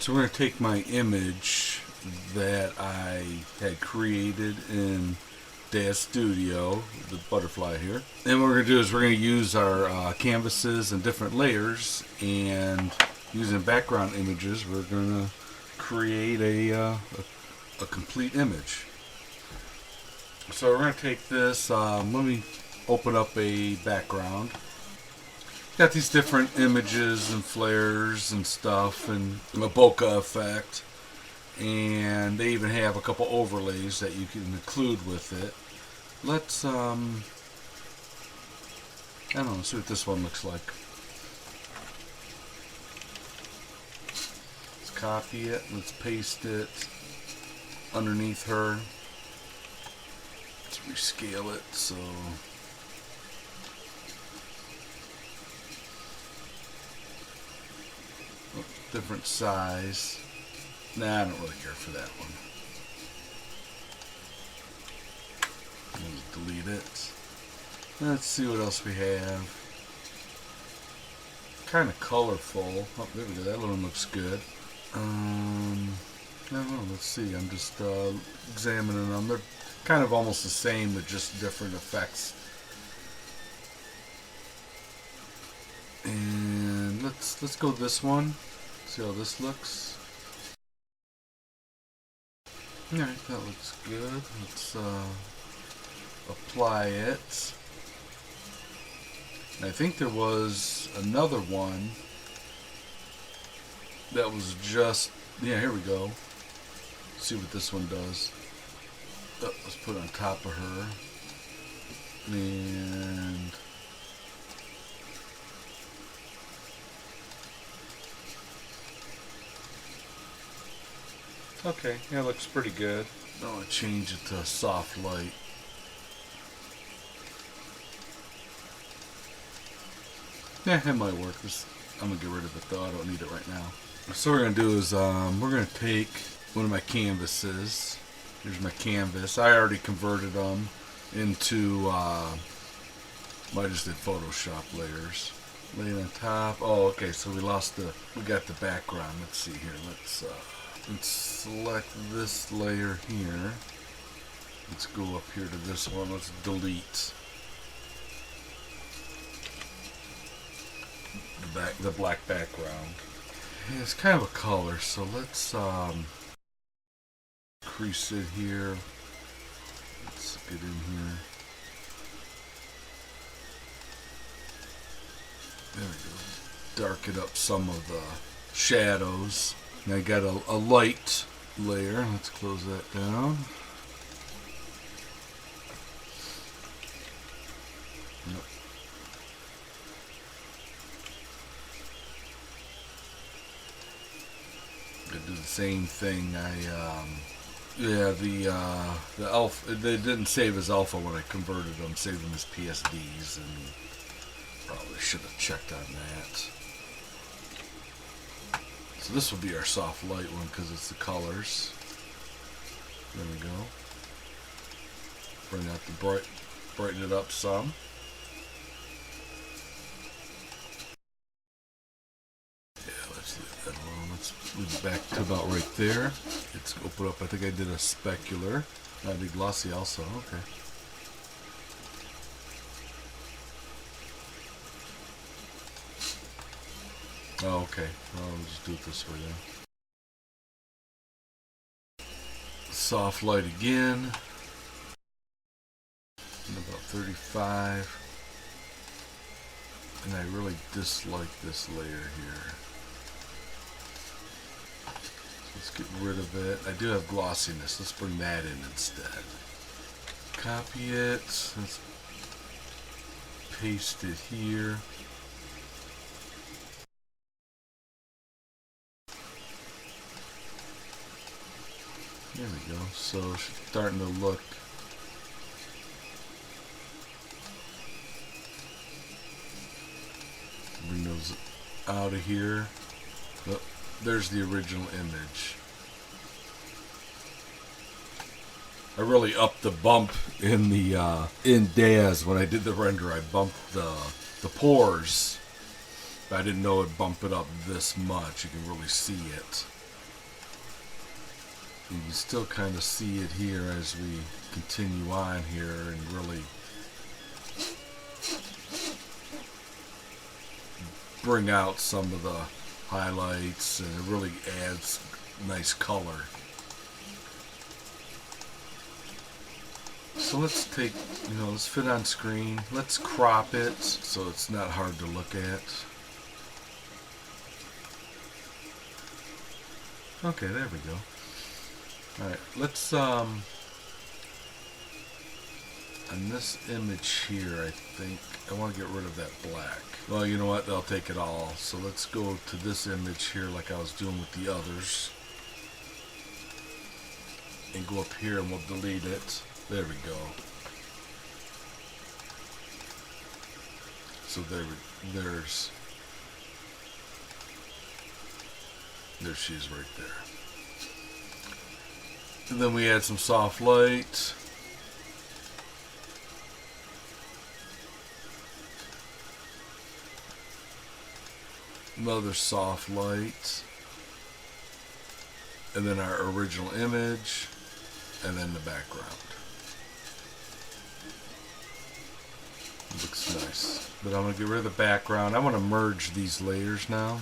So we're going to take my image that I had created in Daz Studio, the butterfly here. And what we're going to do is we're going to use our canvases and different layers, and using background images, we're going to create a complete image. So we're going to take this, let me open up a background. Got these different images and flares and stuff, and a bokeh effect, and they even have a couple overlays that you can include with it. Let's I don't know, see what this one looks like. Let's copy it, let's paste it underneath her. Let's rescale it so different size. Nah, I don't really care for that one. Delete it. Let's see what else we have. Kind of colorful. Oh, there we go. That one looks good. I don't know. Let's see. I'm just examining them. They're kind of almost the same, but just different effects. And let's go this one. See how this looks. Alright, that looks good. Let's apply it. And I think there was another one that was just, yeah, here we go. Let's see what this one does. Oh, let's put it on top of her. And okay, yeah, looks pretty good. I'm gonna change it to a soft light. Yeah, it might work. I'm gonna get rid of it though. I don't need it right now. So what we're gonna do is we're gonna take one of my canvases. Here's my canvas. I already converted them into I just did Photoshop layers. Lay it on top. Oh, okay. So we got the background. Let's see here. Let's select this layer here. Let's go up here to this one. Let's delete the black background. Yeah, it's kind of a color, so let's crease it here. Let's get in here. There we go. Darken up some of the shadows. And I got a light layer. Let's close that down. Yep. I do the same thing. Yeah, the alpha. They didn't save as alpha when I converted them. Saved them as PSDs, and probably should have checked on that. So this will be our soft light one because it's the colors. There we go. Bring out the brighten it up some. Yeah, let's leave that alone. Let's move it back to about right there. Let's open up. I think I did a specular. I did glossy also. Okay. Oh, okay. Well, I'll just do it this way then. Soft light again. And about 35. And I really dislike this layer here. So let's get rid of it. I do have glossiness. Let's bring that in instead. Copy it. Let's paste it here. There we go. So it's starting to look. Bring those out of here. Oh, there's the original image. I really upped the bump in the in Daz when I did the render. I bumped the pores. I didn't know it'd bump it up this much. You can really see it. You can still kind of see it here as we continue on here and really bring out some of the highlights, and it really adds nice color. So let's take, let's fit on screen. Let's crop it so it's not hard to look at. Okay, there we go. Alright, let's, on this image here, I think, I want to get rid of that black. Well, you know what, they'll take it all. So let's go to this image here like I was doing with the others. And go up here and we'll delete it. There we go. So there she is right there. And then we add some soft light. Another soft light. And then our original image. And then the background. Looks nice. But I'm going to get rid of the background. I want to merge these layers now.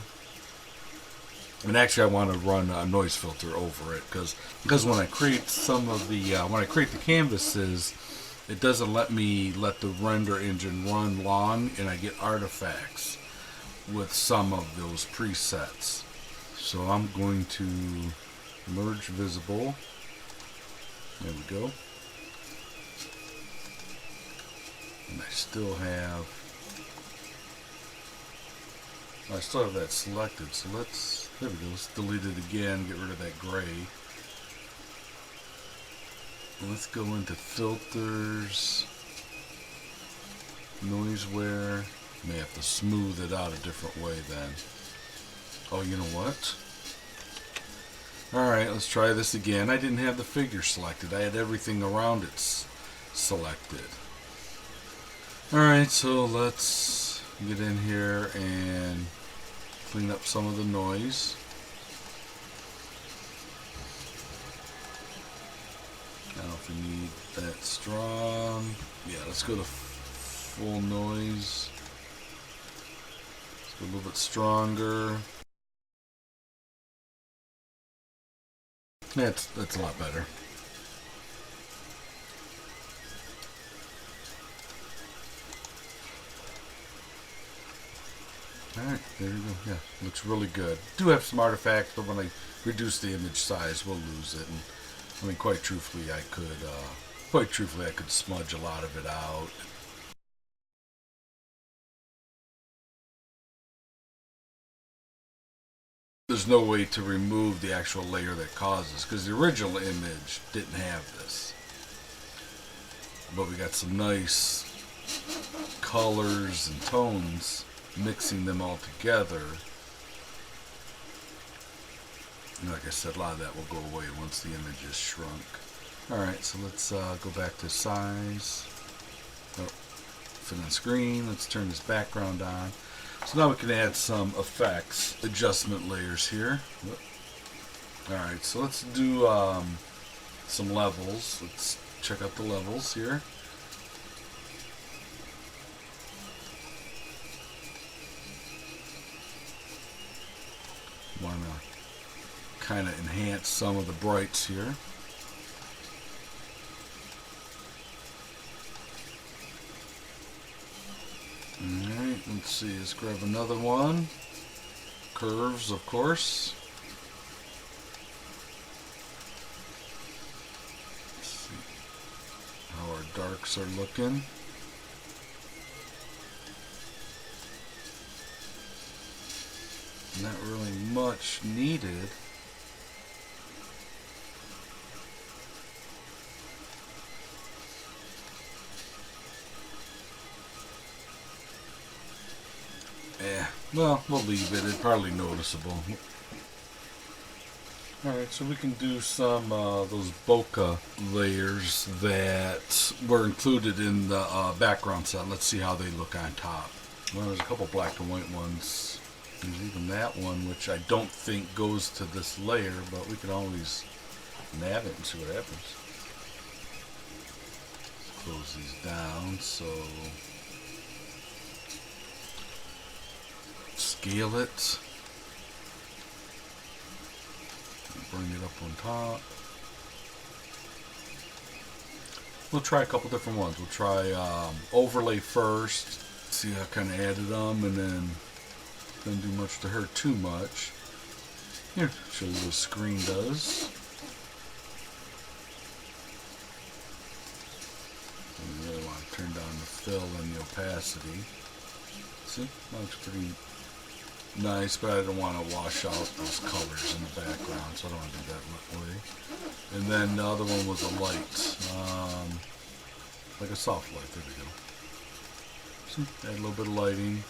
And actually I want to run a noise filter over it because when I create some of the when I create the canvases, it doesn't let me let the render engine run long, and I get artifacts with some of those presets. So I'm going to merge visible. There we go. And I still have that selected, so there we go, let's delete it again, get rid of that gray. And let's go into filters, noiseware. May have to smooth it out a different way then. Oh, you know what? Alright, let's try this again. I didn't have the figure selected, I had everything around it selected. Alright, so let's get in here and clean up some of the noise. I don't know if we need that strong. Yeah, let's go to full noise. Let's go a little bit stronger. That's a lot better. Alright, there you go. Yeah, looks really good. Do have some artifacts, but when I reduce the image size, we'll lose it. And I mean, quite truthfully, I could smudge a lot of it out. There's no way to remove the actual layer that causes, because the original image didn't have this. But we got some nice colors and tones, mixing them all together. And like I said, a lot of that will go away once the image is shrunk. Alright, so let's go back to size. Oh, fit on screen. Let's turn this background on. So now we can add some effects, adjustment layers here. Alright, so let's do some levels. Let's check out the levels here. Want to kind of enhance some of the brights here. Alright, let's see, let's grab another one. Curves, of course. Let's see how our darks are looking. Not really much needed. Well, we'll leave it. It's probably noticeable. Alright, so we can do some those bokeh layers that were included in the background set. Let's see how they look on top. Well, there's a couple black and white ones. There's even that one, which I don't think goes to this layer, but we can always nab it and see what happens. Close these down, so scale it, bring it up on top. We'll try a couple different ones. We'll try overlay first, see how I kind of added them, and then don't do much to hurt too much. Here, show you what the screen does. You really want to turn down the fill and the opacity. See, that looks pretty nice, but I don't want to wash out those colors in the background, so I don't want to do that way. And then the other one was a light, like a soft light. There we go. See, add a little bit of lighting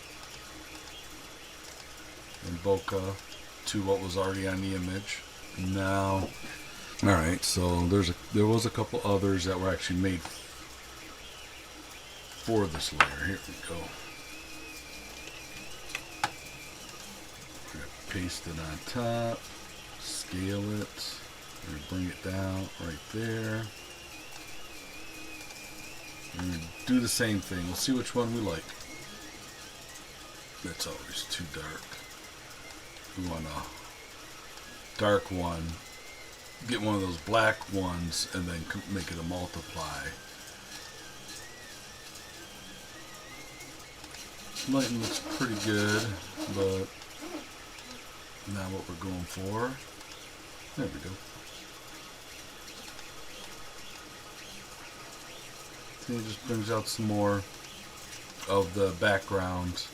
and bokeh to what was already on the image. Now, all right. So there was a couple others that were actually made for this layer. Here we go. Paste it on top, scale it, and bring it down right there. And do the same thing. We'll see which one we like. That's always too dark. We want a dark one. Get one of those black ones and then make it a multiply. Lighting looks pretty good, but now what we're going for. There we go. See, it just brings out some more of the background.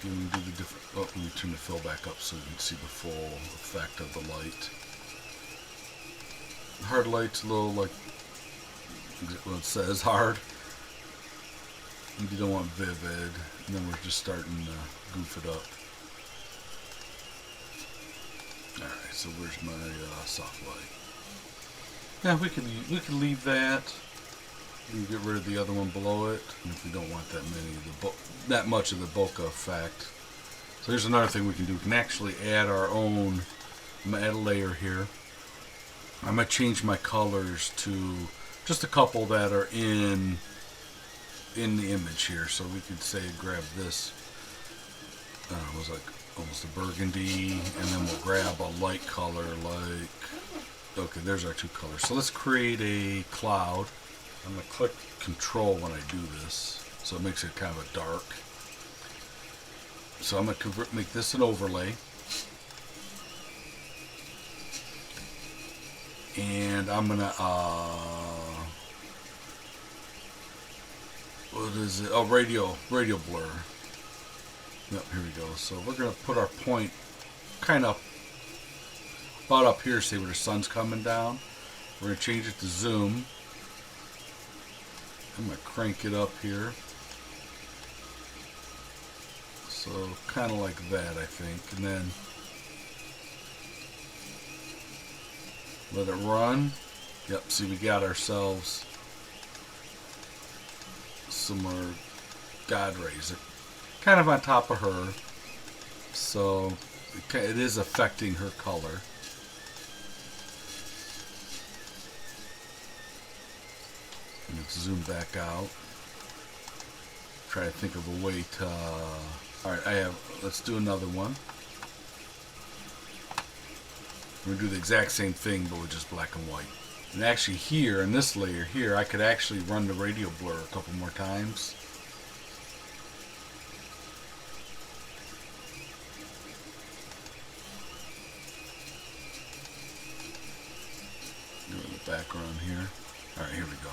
You can do the different. Oh, let me turn the fill back up so you can see the full effect of the light. Hard light's a little like what it says, hard. You don't want vivid, and then we're just starting to goof it up. Alright, so where's my soft light? Yeah, we can leave that. We can get rid of the other one below it if we don't want that much of the bokeh effect. So here's another thing we can do. We can actually add our own. I'm gonna add a layer here. I'm gonna change my colors to just a couple that are in the image here. So we could say grab this. It was like almost a burgundy, and then we'll grab a light color like, okay, there's our two colors. So let's create a cloud. I'm going to click control when I do this, so it makes it kind of a dark. So I'm going to make this an overlay. And I'm going to, what is it? Oh, radio blur. Yep, here we go. So we're going to put our point kind of about up here, see where the sun's coming down. We're going to change it to zoom. I'm going to crank it up here. So kind of like that, I think. And then let it run. Yep, see, we got ourselves some more God rays. Kind of on top of her, so it is affecting her color. And let's zoom back out. Try to think of a way to. All right, let's do another one. We're gonna do the exact same thing, but with just black and white. And actually, here in this layer here, I could actually run the radio blur a couple more times. Background here. Alright, here we go.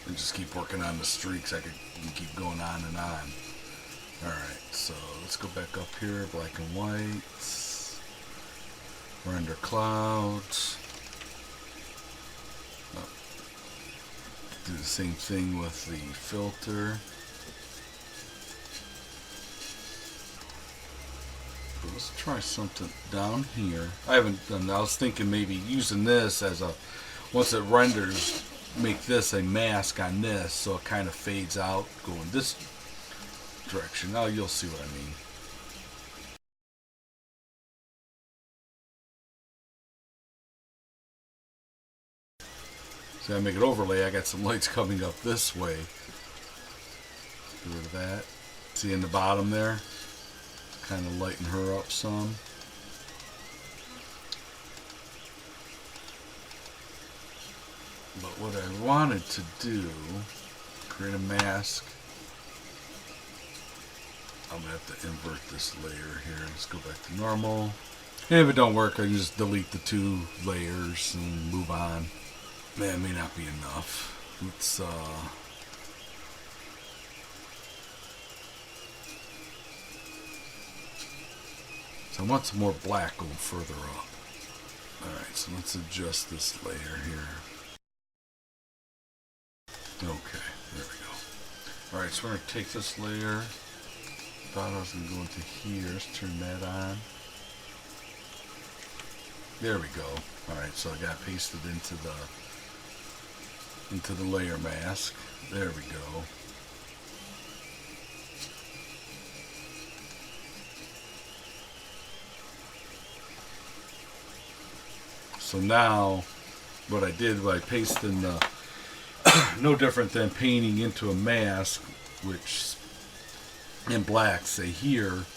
And just keep working on the streaks. I can keep going on and on. Alright, so let's go back up here. Black and white. Render clouds. Oh. Do the same thing with the filter. Let's try something down here. I haven't done that. I was thinking maybe using this as a, once it renders, make this a mask on this so it kind of fades out. Going this, direction. Now you'll see what I mean. So I make it overlay. I got some lights coming up this way. Get rid of that. See in the bottom there? Kind of lighten her up some. But what I wanted to do, create a mask. I'm going to have to invert this layer here. Let's go back to normal. And if it don't work, I can just delete the 2 layers and move on. That may not be enough. Let's so I want some more black going further up. Alright, so let's adjust this layer here. Okay, there we go. Alright, so we're going to take this layer. Thought I was going to go into here. Let's turn that on. There we go. Alright, so I got pasted into the layer mask. There we go. So now what I did was I pasted in the no different than painting into a mask, which in black, say here,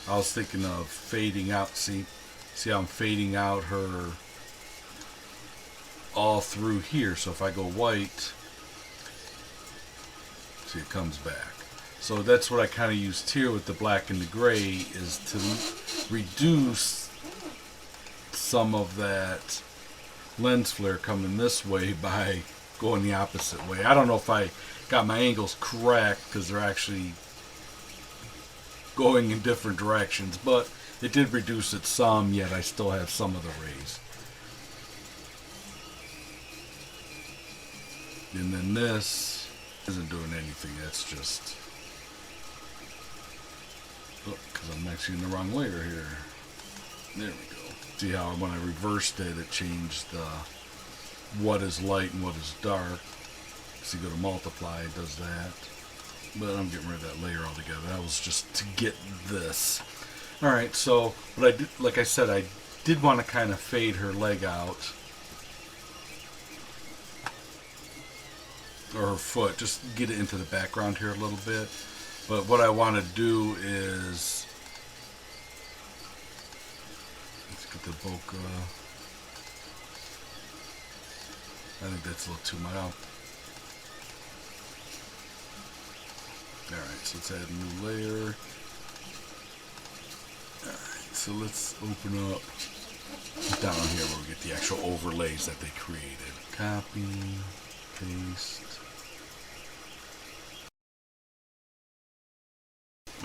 I was thinking of fading out. See how I'm fading out her all through here. So if I go white, see, it comes back. So that's what I kind of used here with the black and the gray, is to reduce some of that lens flare coming this way by going the opposite way. I don't know if I got my angles correct because they're actually going in different directions, but it did reduce it some, yet I still have some of the rays. And then this isn't doing anything. That's just because I'm actually in the wrong layer here. There we go. See how when I reversed it, it changed what is light and what is dark. So you go to multiply, it does that. But I'm getting rid of that layer altogether. That was just to get this. Alright, so what I did, like I said, I did want to kind of fade her leg out. Or her foot, just get it into the background here a little bit. But what I want to do is, let's get the bokeh. I think that's a little too mild. Alright, so let's add a new layer. Alright, so let's open up down here where we get the actual overlays that they created. Copy, paste.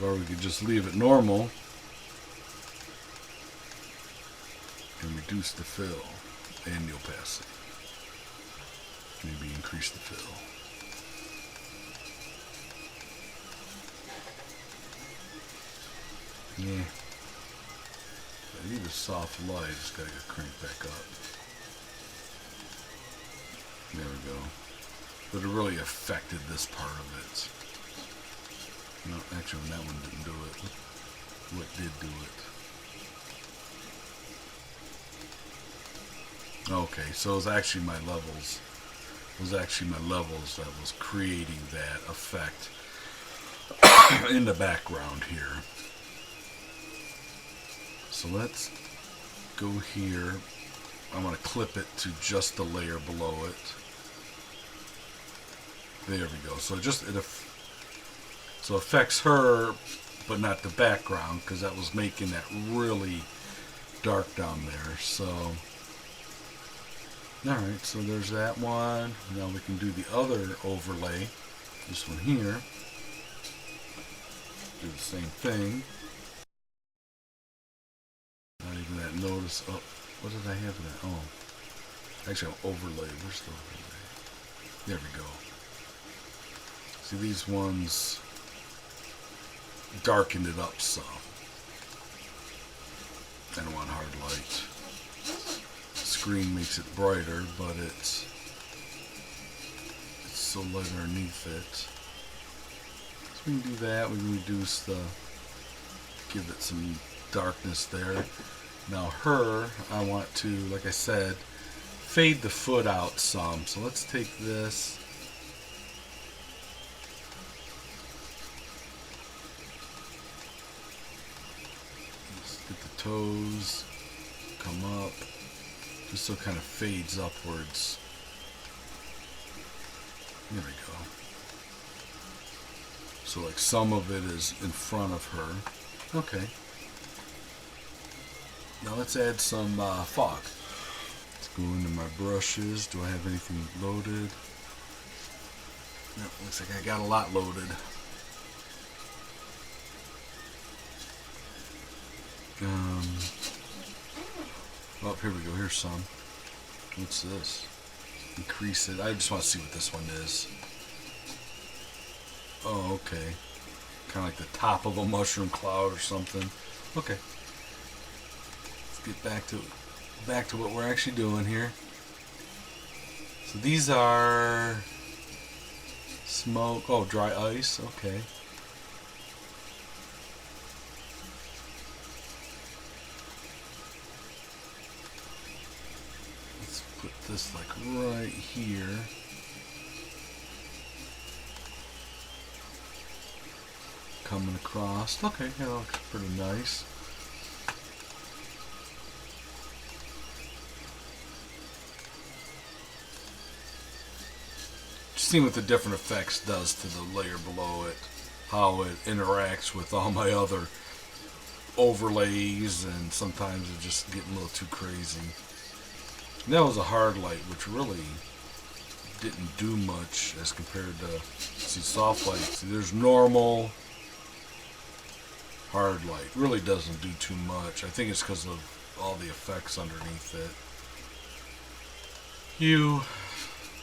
Or we could just leave it normal and reduce the fill and the opacity. Maybe increase the fill. Yeah. I need a soft light, just gotta get cranked back up. There we go. But it really affected this part of it. No, actually that one didn't do it. What did do it? Okay, so it was actually my levels. It was actually my levels that was creating that effect in the background here. So let's go here. I'm going to clip it to just the layer below it. There we go. So just it affects her, but not the background, because that was making that really dark down there. So, alright, so there's that one. Now we can do the other overlay. This one here. Do the same thing. Not even that notice. Oh, what did I have in that? Oh, actually, I'll overlay. Where's the overlay? There we go. See, these ones darkened it up some. I don't want hard light. The screen makes it brighter, but it's so light underneath it. So we can do that. We can reduce the, give it some darkness there. Now her, I want to, like I said, fade the foot out some. So let's take this. Let's get the toes, come up, just so it kind of fades upwards. There we go. So like some of it is in front of her. Okay. Now let's add some fog. Let's go into my brushes. Do I have anything loaded? No, looks like I got a lot loaded. Oh, here we go. Here's some. What's this? Increase it. I just want to see what this one is. Oh, okay. Kind of like the top of a mushroom cloud or something. Okay. Let's get back to what we're actually doing here. So these are smoke. Oh, dry ice. Okay. Let's put this like right here. Coming across. Okay, that looks pretty nice. Just seeing what the different effects does to the layer below it, how it interacts with all my other overlays, and sometimes it's just getting a little too crazy. And that was a hard light, which really didn't do much as compared to, see, soft light. See, there's normal. Hard light really doesn't do too much. I think it's because of all the effects underneath it. Hue,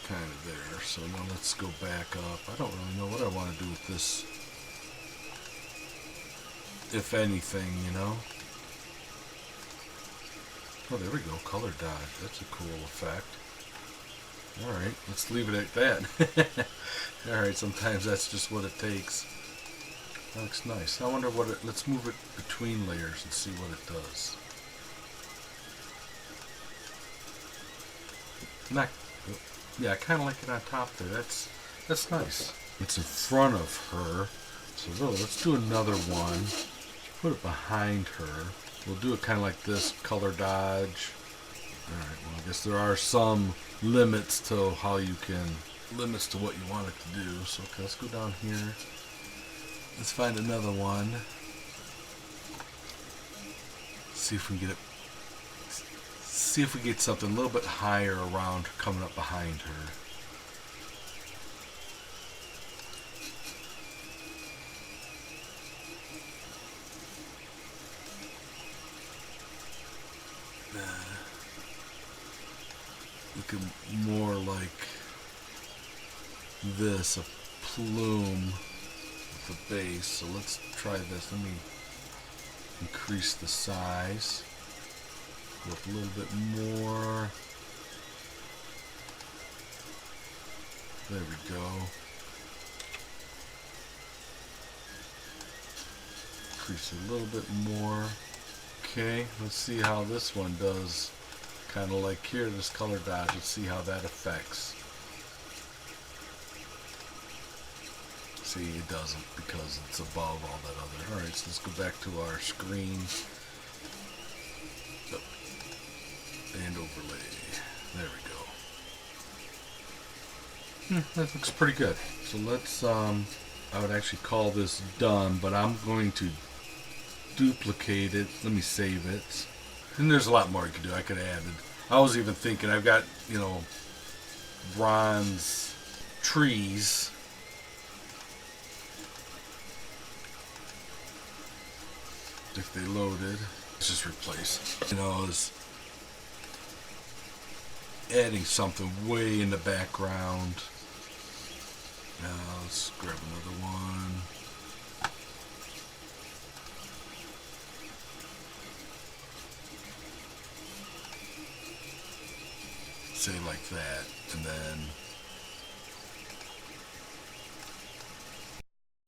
kind of there. So now let's go back up. I don't really know what I want to do with this, if anything, you know. Oh, there we go. Color dodge. That's a cool effect. Alright, let's leave it at that. Alright, sometimes that's just what it takes. That looks nice. I wonder what it, let's move it between layers and see what it does. Not, yeah, I kind of like it on top there. That's nice. It's in front of her. So really, let's do another one. Put it behind her. We'll do it kind of like this, color dodge. Alright, well I guess there are some limits to how you can, limits to what you want it to do. So okay, let's go down here. Let's find another one. See if we can get it. See if we get something a little bit higher around coming up behind her. Looking more like this, a plume. The base, so let's try this. Let me increase the size. Go up a little bit more. There we go. Increase it a little bit more. Okay, let's see how this one does. Kind of like here, this color dodge. Let's see how that affects. See, it doesn't because it's above all that other. Alright, so let's go back to our screen. Oh. And overlay. There we go. That looks pretty good. So let's, I would actually call this done, but I'm going to duplicate it. Let me save it. And there's a lot more you can do. I could have added. I was even thinking, I've got, you know, bronze trees. If they loaded, let's just replace. You know, is adding something way in the background. Now let's grab another one. Say like that, and then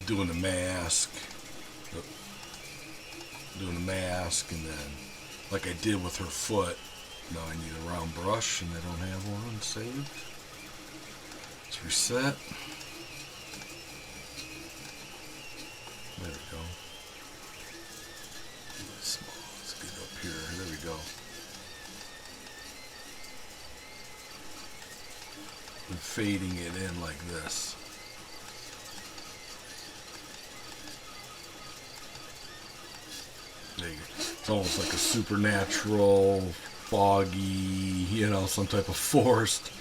doing the mask. Doing the mask, and then, like I did with her foot, now I need a round brush, and I don't have one saved. Let's reset. There we go. Small. Let's get up here. There we go. I'm fading it in like this. There you go. It's almost like a supernatural, foggy, you know, some type of forest.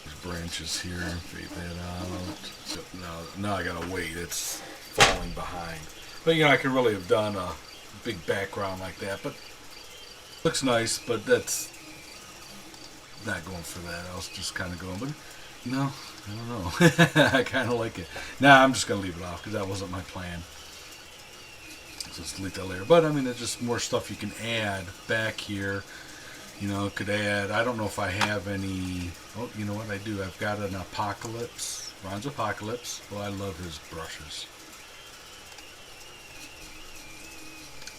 There's branches here. Fade that out. So now I gotta wait. It's falling behind. But you know, I could really have done a big background like that. But looks nice. But that's not going for that. I was just kind of going. But no, I don't know. I kind of like it. Nah, I'm just gonna leave it off because that wasn't my plan. Just delete that layer. But I mean, there's just more stuff you can add back here. You know, could add, I don't know if I have any. Oh, you know what I do? I've got an Apocalypse, Ron's Apocalypse. Well, I love his brushes.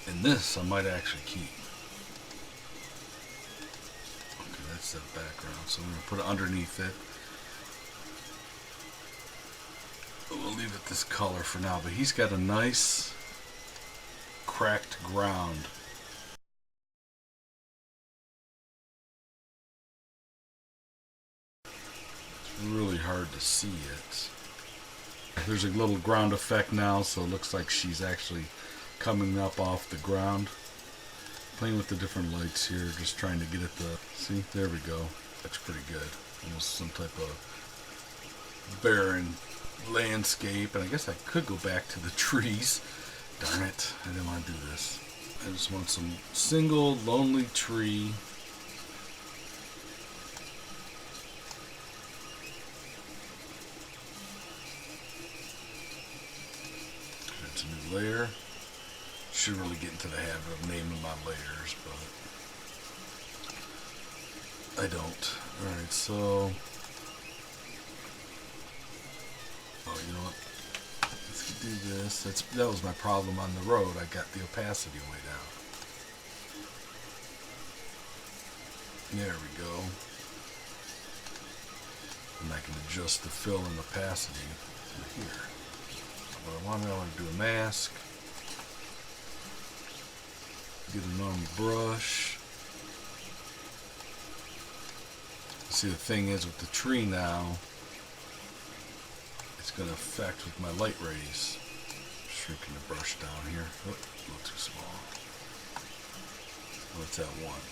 And this I might actually keep. Okay, that's the background. So I'm going to put it underneath it. We'll leave it this color for now. But he's got a nice cracked ground. It's really hard to see it. There's a little ground effect now, so it looks like she's actually coming up off the ground. Playing with the different lights here, just trying to get it to see. There we go. That's pretty good. Almost some type of barren landscape. And I guess I could go back to the trees. Darn it, I didn't want to do this. I just want some single lonely tree. That's a new layer. Should really get into the habit of naming my layers, but I don't. Alright, so oh, you know what? Let's do this. That was my problem on the road. I got the opacity way down. There we go. And I can adjust the fill and opacity through here. What I want to do a mask. Get a normal brush. See, the thing is with the tree now, it's going to affect with my light rays. Shrinking the brush down here. Oh, a little too small. What's that one?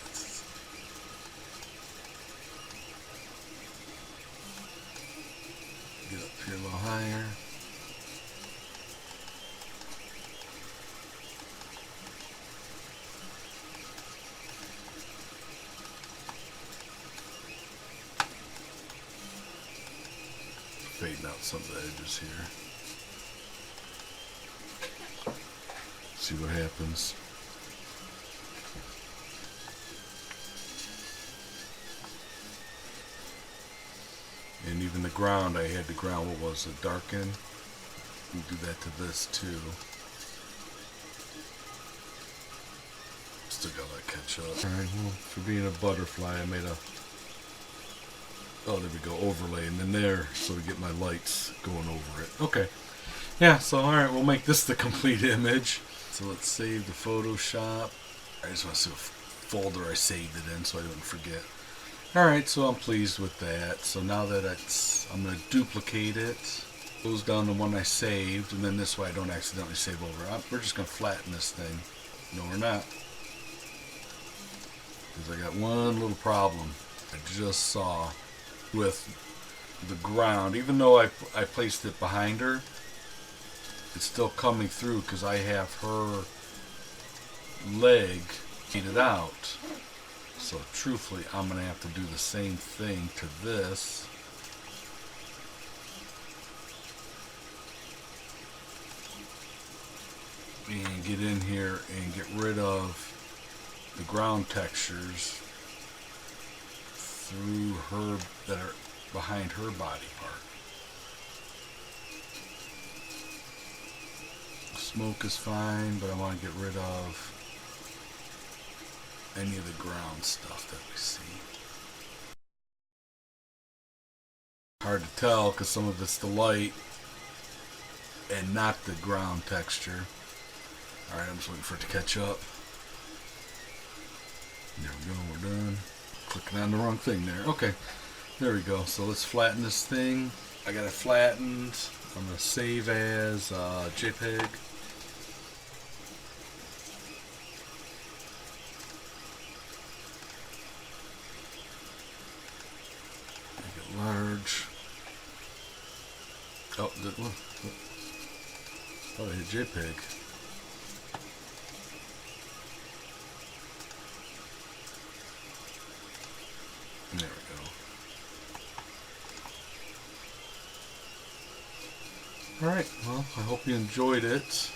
Get up here a little higher. Fading out some of the edges here. See what happens. And even the ground, I had the ground, what was it, darken? You do that to this too. Still gotta let it catch up. Alright, well, for being a butterfly, I made a, oh, there we go, overlay, and then there, so to get my lights going over it. Okay. Yeah, so alright, we'll make this the complete image. So let's save the Photoshop. I just want to see what folder I saved it in so I don't forget. Alright, so I'm pleased with that. So now that I'm going to duplicate it. Goes down the one I saved, and then this way I don't accidentally save over. We're just going to flatten this thing. No, we're not. Because I got one little problem I just saw with the ground. Even though I placed it behind her, it's still coming through because I have her leg painted out. So truthfully, I'm going to have to do the same thing to this. And get in here and get rid of the ground textures through her, that are behind her body part. Smoke is fine, but I want to get rid of any of the ground stuff that we see. Hard to tell because some of it's the light and not the ground texture. Alright, I'm just waiting for it to catch up. There we go, we're done. Clicking on the wrong thing there. Okay, there we go. So let's flatten this thing. I got it flattened. I'm going to save as JPEG. Make it large. Oh, thought I hit JPEG. There we go. Alright, well, I hope you enjoyed it.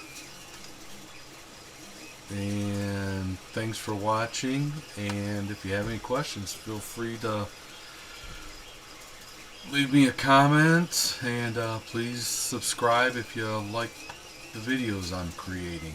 And thanks for watching. And if you have any questions, feel free to leave me a comment. And please subscribe if you like the videos I'm creating.